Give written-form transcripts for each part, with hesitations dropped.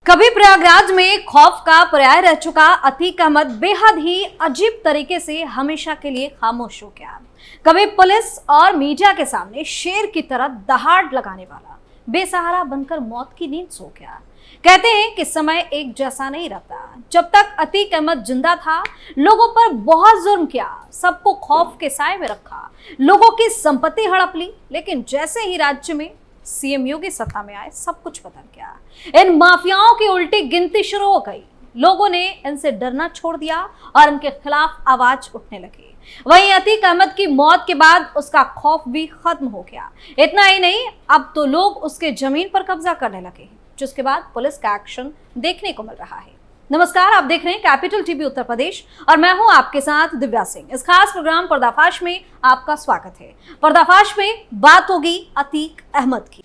कभी प्रयागराज में खौफ का पर्याय रह चुका अतीक अहमद बेहद ही अजीब तरीके से हमेशा के लिए खामोश हो गया। कभी पुलिस और मीडिया के सामने शेर की तरह दहाड़ लगाने वाला बेसहारा बनकर मौत की नींद सो गया। कहते हैं कि समय एक जैसा नहीं रहता। जब तक अतीक अहमद जिंदा था, लोगों पर बहुत जुर्म किया, सबको खौफ के साए में रखा, लोगों की संपत्ति हड़प ली। लेकिन जैसे ही राज्य में सीएम योगी सत्ता में आए, सब कुछ बदल गया। इन माफियाओं की उल्टी गिनती शुरू हो गई। लोगों ने इनसे डरना छोड़ दिया और इनके खिलाफ आवाज उठने लगी। वहीं अतीक अहमद की मौत के बाद उसका खौफ भी खत्म हो गया। इतना ही नहीं, अब तो लोग उसके जमीन पर कब्जा करने लगे हैं, जिसके बाद पुलिस का एक्शन देखने को मिल रहा है। नमस्कार, आप देख रहे हैं कैपिटल टीवी उत्तर प्रदेश और मैं हूं आपके साथ दिव्या सिंह। इस खास प्रोग्राम पर्दाफाश में आपका स्वागत है। पर्दाफाश में बात होगी अतीक अहमद की।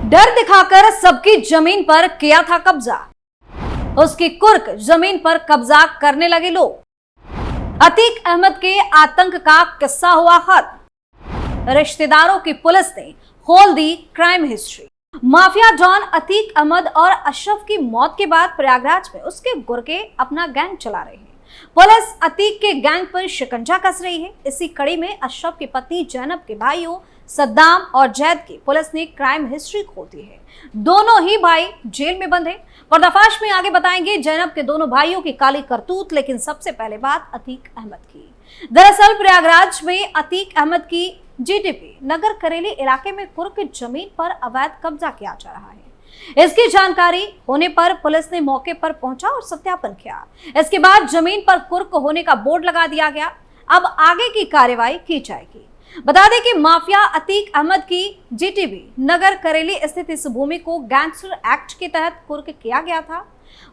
डर दिखाकर सबकी जमीन पर किया था कब्जा, उसकी कुर्क जमीन पर कब्जा करने लगे लोग। अतीक अहमद के आतंक का किस्सा हुआ खत्म। रिश्तेदारों की पुलिस ने खोल दी crime history. Mafia don Atiq Ahmed और अशरफ की मौत के बाद प्रयागराज में उसके गुर्गे अपना गैंग चला रहे हैं। पुलिस अतीक के गैंग पर शिकंजा कस रही है। इसी कड़ी में अशरफ की पत्नी जैनब के भाइयों सद्दाम और जैद की पुलिस ने क्राइम हिस्ट्री खोल दी है। दोनों ही भाई जेल में बंद हैं। पर्दाफाश में आगे बताएंगे जैनब के दोनों भाइयों की काली करतूत। लेकिन सबसे पहले बात अतीक अहमद की। दरअसल प्रयागराज में अतीक अहमद की जीडीपी नगर करेली इलाके में कुर्क जमीन पर अवैध कब्जा किया जा रहा है। इसकी जानकारी होने पर पुलिस ने मौके पर पहुंचा और सत्यापन किया। इसके बाद जमीन पर कुर्क होने का बोर्ड लगा दिया गया। अब आगे की कार्रवाई की जाएगी। बता दें कि माफिया अतीक अहमद की जीटीबी नगर करेली स्थित इस भूमि को गैंगस्टर एक्ट के तहत कुर्क किया गया था।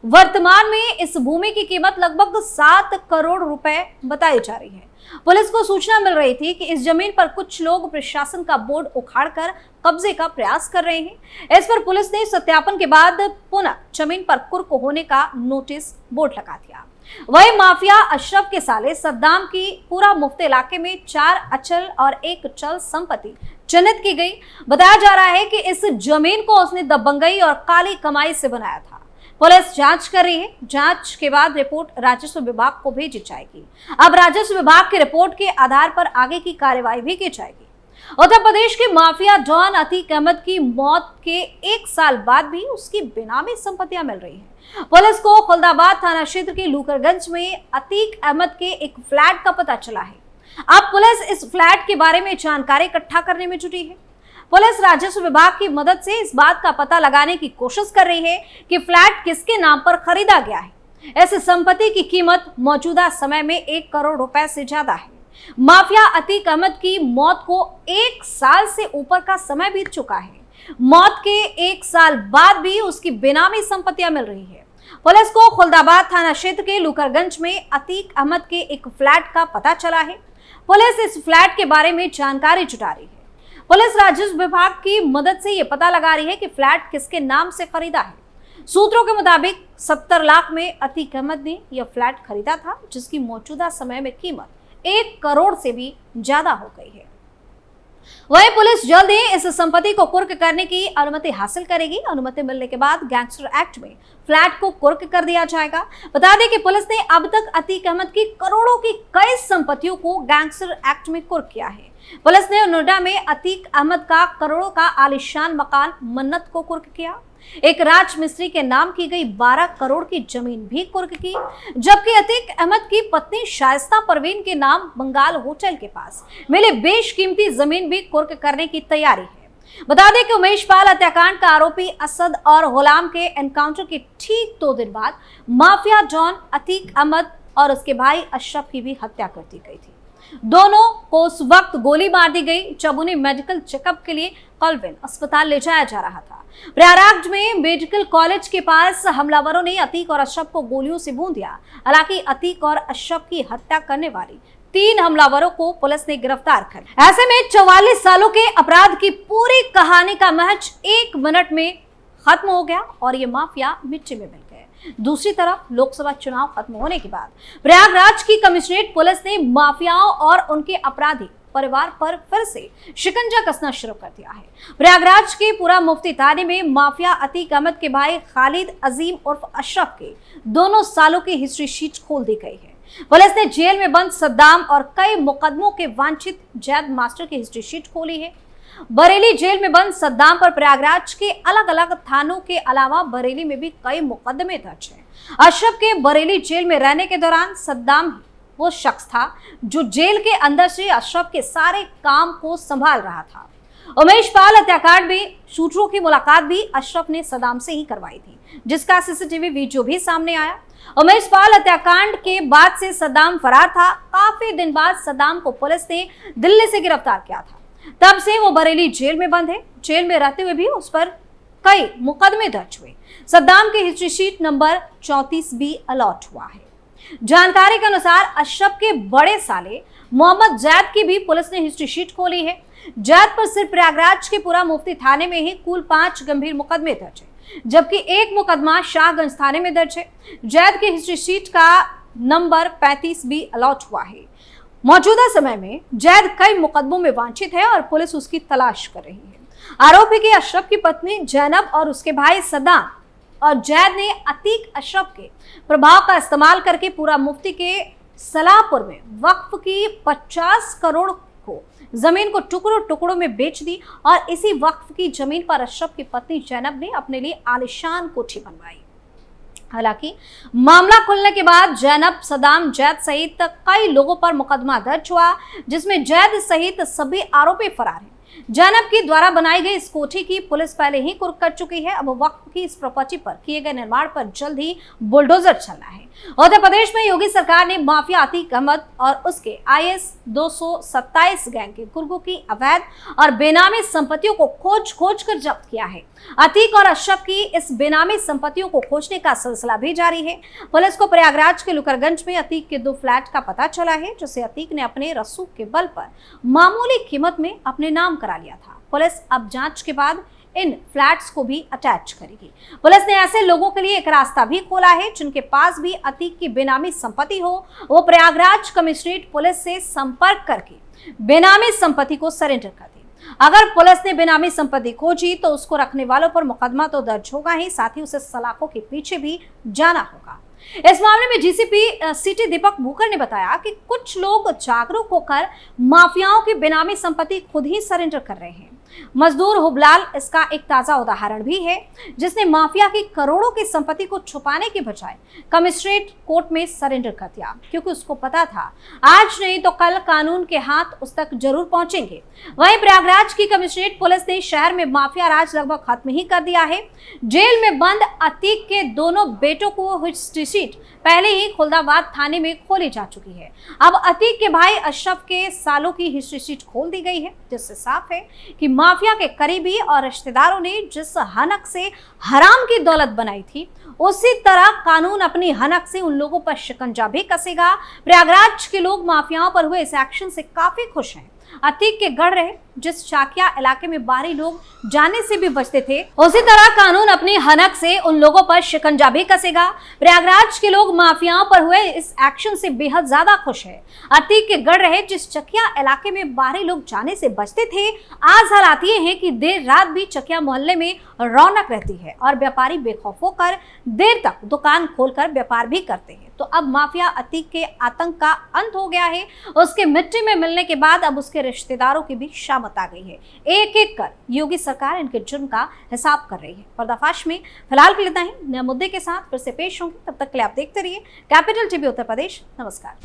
वर्तमान में इस भूमि की कीमत लगभग 7 करोड़ रुपए बताई जा रही है। पुलिस को सूचना मिल रही थी कि इस जमीन पर कुछ लोग प्रशासन का बोर्ड उखाड़कर कब्जे का प्रयास कर रहे हैं। इस पर पुलिस ने सत्यापन के बाद पुनः जमीन पर कुर्क होने का नोटिस बोर्ड लगा दिया। वही माफिया अशरफ के साले सद्दाम की पूरा मुफ्त इलाके में 4 अचल और 1 चल संपत्ति चिन्हित की गई। बताया जा रहा है कि इस जमीन को उसने दबंगई और काली कमाई से बनाया था। पुलिस जांच कर रही है। जांच के बाद रिपोर्ट राजस्व विभाग को भेजी जाएगी। अब राजस्व विभाग की रिपोर्ट के आधार पर आगे की कार्रवाई भी की जाएगी। उत्तर प्रदेश के माफिया डॉन अतीक अहमद की मौत के 1 साल बाद भी उसकी बेनामी संपत्तियां मिल रही हैं। पुलिस को खुलदाबाद थाना क्षेत्र के लूकरगंज में अतीक अहमद के एक फ्लैट का पता चला है। अब पुलिस इस फ्लैट के बारे में जानकारी इकट्ठा करने में जुटी है। पुलिस राजस्व विभाग की मदद से इस बात का पता लगाने की कोशिश कर रही है कि फ्लैट किसके नाम पर खरीदा गया है। इस संपत्ति की कीमत मौजूदा समय में 1 करोड़ रुपए से ज्यादा है। माफिया अतीक अहमद की मौत को 1 साल से ऊपर का समय बीत चुका है। मौत के 1 साल बाद भी उसकी बेनामी संपत्तियां मिल रही है। पुलिस को खुलदाबाद थाना क्षेत्र के लूकरगंज में अतीक अहमद के एक फ्लैट का पता चला है। पुलिस इस फ्लैट के बारे में जानकारी जुटा रही है। पुलिस राजस्व विभाग की मदद से यह पता लगा रही है कि फ्लैट किसके नाम से खरीदा है। सूत्रों के मुताबिक 70 लाख में अतीक अहमद ने यह फ्लैट खरीदा था, जिसकी मौजूदा समय में कीमत 1 करोड़ से भी ज्यादा हो गई है। वहीं पुलिस जल्द ही इस संपत्ति को कुर्क करने की अनुमति हासिल करेगी। अनुमति मिलने के बाद गैंगस्टर एक्ट में फ्लैट को कुर्क कर दिया जाएगा। बता दें कि पुलिस ने अब तक अतीक अहमद की करोड़ों की कई संपत्तियों को गैंगस्टर एक्ट में कुर्क किया है। पुलिस ने नोएडा में अतीक अहमद का करोड़ों का आलीशान मकान मन्नत को कुर्क किया। एक राज मिस्त्री के नाम की गई 12 करोड़ की जमीन भी कुर्क की, जबकि अतीक अहमद की पत्नी शाइस्ता परवीन के नाम बंगाल होटल के पास मिले बेशकीमती जमीन भी कुर्क करने की तैयारी है। बता दें कि उमेश पाल हत्याकांड का आरोपी असद और गुलाम के एनकाउंटर के ठीक 2 दिन बाद माफिया डॉन अतीक अहमद और उसके भाई अशरफ की भी हत्या कर दी गई थी। दोनों को उस वक्त गोली मार दी गई जब उन्हें मेडिकल चेकअप के लिए कलविन अस्पताल ले जाया जा रहा था। प्रयागराज में मेडिकल कॉलेज के पास हमलावरों ने अतीक और अशरफ को गोलियों से भून दिया। हालांकि अतीक और अशरफ की हत्या करने वाली 3 हमलावरों को पुलिस ने गिरफ्तार कर। ऐसे में 44 सालों के अपराध की पूरी कहानी का महज 1 मिनट में खत्म हो गया और ये माफिया मिट्टी में मिल गए। दूसरी तरफ लोकसभा चुनाव खत्म होने के बाद प्रयागराज की कमिश्नरेट पुलिस ने माफियाओं और उनके अपराधी परिवार पर फिर से शिकंजा कसना शुरू कर दिया है। प्रयागराज के पूरा मुफ्ती थाने में माफिया अतीक अहमद के भाई खालिद अजीम उर्फ अशरफ के दोनों सालों की हिस्ट्री शीट खोल दी गई है। पुलिस ने जेल में बंद सद्दाम और कई मुकदमों के वांछित जैद मास्टर की हिस्ट्री शीट खोली है। बरेली जेल में बंद सद्दाम पर प्रयागराज के अलग अलग थानों के अलावा बरेली में भी कई मुकदमे दर्ज हैं। अशरफ के बरेली जेल में रहने के दौरान सद्दाम वो शख्स था जो जेल के अंदर से अशरफ के सारे काम को संभाल रहा था। उमेश पाल हत्याकांड में शूटरों की मुलाकात भी अशरफ ने सद्दाम से ही करवाई थी, जिसका सीसीटीवी वीडियो भी सामने आया। उमेश पाल हत्याकांड के बाद से सद्दाम फरार था। काफी दिन बाद सद्दाम को पुलिस ने दिल्ली से गिरफ्तार किया था। तब से वो बरेली जेल में बंद है। जेल में रहते हुए भी उस पर कई मुकदमे दर्ज हुए। सद्दाम की हिस्ट्री शीट नंबर 34 भी अलॉट हुआ है। जानकारी के अनुसार अशरफ के बड़े साले मोहम्मद जैद की भी पुलिस ने हिस्ट्री शीट खोली है। जैद पर सिर्फ प्रयागराज के पूरा मुफ्ती थाने में ही कुल 5 गंभीर मुकदमे दर्ज है, जबकि एक मुकदमा शाहगंज थाने में दर्ज है। जैद की हिस्ट्री शीट का नंबर 35 भी अलॉट हुआ है। मौजूदा समय में जैद कई मुकदमों में वांछित है और पुलिस उसकी तलाश कर रही है। आरोपी की अशरफ की पत्नी जैनब और उसके भाई सद्दाम और जैद ने अतीक अशरफ के प्रभाव का इस्तेमाल करके पूरा मुफ्ती के सलाहपुर में वक्फ की 50 करोड़ को जमीन को टुकड़ों टुकड़ों में बेच दी और इसी वक्फ की जमीन पर अशरफ की पत्नी जैनब ने अपने लिए आलिशान कोठी बनवाई। हालांकि मामला खुलने के बाद जैनब, सद्दाम, जैद सहित कई लोगों पर मुकदमा दर्ज हुआ, जिसमें जैद सहित सभी आरोपी फरार हैं। जैनब की द्वारा बनाई गई इस कोठी की पुलिस पहले ही कुर्क कर चुकी है। अब वक्फ की इस प्रॉपर्टी पर किए गए निर्माण पर जल्द ही बुलडोजर चलना है। उत्तर प्रदेश में योगी सरकार ने माफिया अतीक अहमद और उसके IS 227 गैंग के गुर्गों की अवैध और बेनामी संपत्तियों को खोज कर जब्त किया है। अतीक और अशरफ की इस बेनामी संपत्तियों को खोजने का सिलसिला भी जारी है। पुलिस को प्रयागराज के लुकरगंज में अतीक के 2 फ्लैट का पता चला है, जिसे अतीक ने अपने रसूख के बल पर मामूली कीमत में अपने नाम करा लिया था। पुलिस अब जांच के बाद इन फ्लैट्स को भी अटैच करेगी। पुलिस ने ऐसे लोगों के लिए एक रास्ता भी खोला है जिनके पास भी अतीक की बेनामी संपत्ति हो, वो प्रयागराज कमिश्नरेट पुलिस से संपर्क करके बेनामी संपत्ति को सरेंडर कर दे। अगर पुलिस ने बेनामी संपत्ति खोजी तो उसको रखने वालों पर मुकदमा तो दर्ज होगा ही, साथ ही उसे सलाखों के पीछे भी जाना होगा। इस मामले में GCP सिटी दीपक भूकर ने बताया कि कुछ लोग जागरूक होकर माफियाओं की बेनामी संपत्ति खुद ही सरेंडर कर रहे हैं। मजदूर हुबलाल इसका एक ताजा उदाहरण भी है, जिसने माफिया की करोड़ों की संपत्ति को छुपाने के बजाय कमिश्नरेट कोर्ट में सरेंडर कर दिया, क्योंकि उसको पता था आज नहीं तो कल कानून के हाथ उस तक जरूर पहुंचेंगे। वहीं प्रयागराज की कमिश्नरेट पुलिस ने शहर में माफिया राज लगभग खत्म ही कर दिया है। जेल में बंद अतीक के दोनों बेटों को हिस्ट्री शीट पहले ही खुलदाबाद थाने में खोली जा चुकी है। अब अतीक के भाई अशरफ के सालों की हिस्ट्री शीट खोल दी गई है, जिससे साफ है कि माफिया के करीबी और रिश्तेदारों ने जिस हनक से हराम की दौलत बनाई थी, उसी तरह कानून अपनी हनक से उन लोगों पर शिकंजा भी कसेगा। प्रयागराज के लोग माफियाओं पर हुए इस एक्शन से काफी खुश हैं। अतीक के गढ़ रहे जिस शाकिया इलाके में बाहरी लोग जाने से भी बचते थे, उसी तरह कानून अपनी हनक से उन लोगों पर शिकंजा भी कसेगा। प्रयागराज के लोग माफियाओं पर हुए इस एक्शन से बेहद ज्यादा खुश है। अतीक के गढ़ रहे जिस चकिया इलाके में बाहरी लोग जाने से बचते थे, आज हालात ये है कि देर रात भी चकिया मोहल्ले में रौनक रहती है और व्यापारी बेखौफ होकर देर तक दुकान खोलकर व्यापार भी करते हैं। तो अब माफिया अतीक के आतंक का अंत हो गया है। उसके मिट्टी में मिलने के बाद अब उसके रिश्तेदारों की भी शामत आ गई है। एक एक कर योगी सरकार इनके जुर्म का हिसाब कर रही है। पर्दाफाश में फिलहाल के लिए इतना ही। नए मुद्दे के साथ फिर से पेश होंगे, तब तक के लिए आप देखते रहिए कैपिटल टीवी उत्तर प्रदेश। नमस्कार।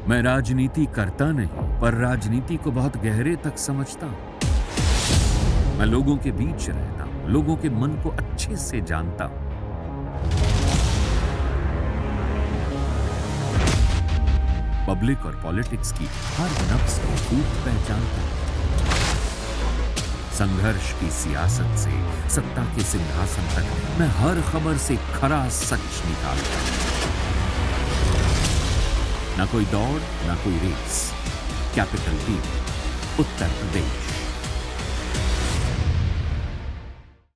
मैं राजनीति करता नहीं, पर राजनीति को बहुत गहरे तक समझता हूं। मैं लोगों के बीच रहता हूं, लोगों के मन को अच्छे से जानता हूं। पब्लिक और पॉलिटिक्स की हर नब्ज को खूब पहचानता हूं। संघर्ष की सियासत से सत्ता के सिंहासन तक मैं हर खबर से खरा सच निकालता हूं। ना कोई दौड़, ना कोई race. Capital TV, Uttar Pradesh.